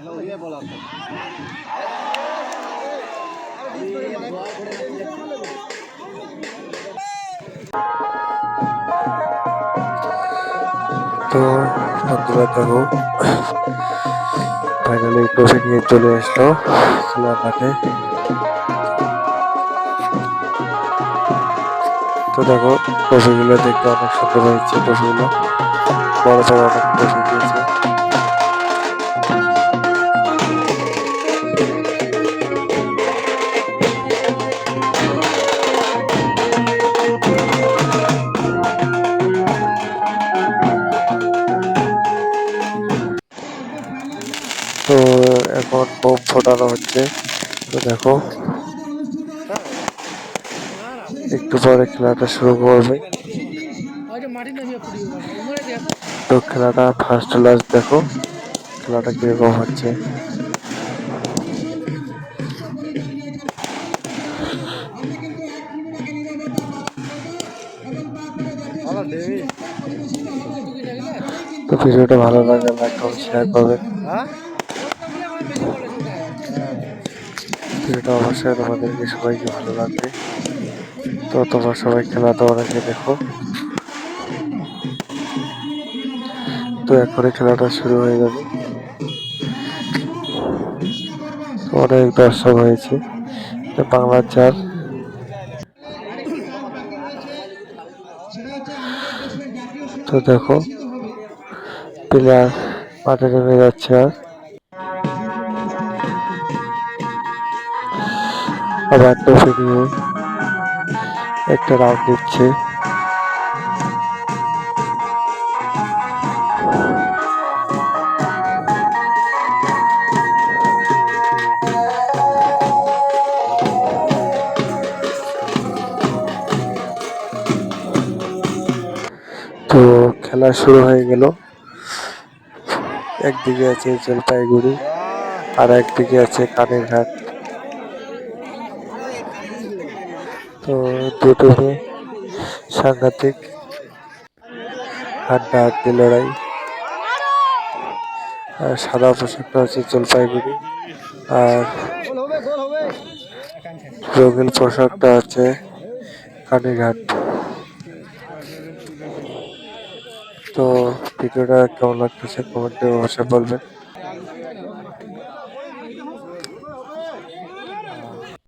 তো বন্ধুরা দেখো, ফাইনালি ট্রফি নিয়ে চলে আসলো খেলার মাঠে। তো দেখো, ট্রফিগুলো দেখতে অনেক সুন্দর হয়েছে। ট্রফিগুলো বড় বড় অনেক ট্রফি দিয়েছে। তো এখন বোম ফোটানো হচ্ছে। তো দেখো, একটু পরে খেলাটা শুরু করবে। তো খেলাটা ফার্স্ট লাস্ট দেখো খেলাটা কিরকম হচ্ছে। তো ভিডিওটা ভালো লাগে লাইক কমেন্ট শেয়ার করবেন। ভিডিওটা অবশ্যই তোমাদেরকে সবাইকে ভালো লাগবে। তো তোমরা সবাই খেলাটা অনেকে দেখো। তো এখনই খেলাটা শুরু হয়ে যাবে। অনেক দর্শক হয়েছে। বাংলার 4। তো দেখো, প্লেয়ার মাঠে নেমে যাচ্ছে আর আবার ট্রফি নিয়ে একটা রাউন্ড দিচ্ছে। তো খেলা শুরু হয়ে গেল। একদিকে আছে জলপাইগুড়ি আর একদিকে আছে কানেরঘাট। তো দুটো সাংঘাতিক হাড্ডাহাড্ডি লড়াই। আর সাদা পোশাকটা হচ্ছে জলপাইগুড়ি আর রঙিন পোশাকটা হচ্ছে কানেরঘাট। তো ভিডিওটা কেমন লাগতেছে কমেন্টে অবশ্যই বলবেন।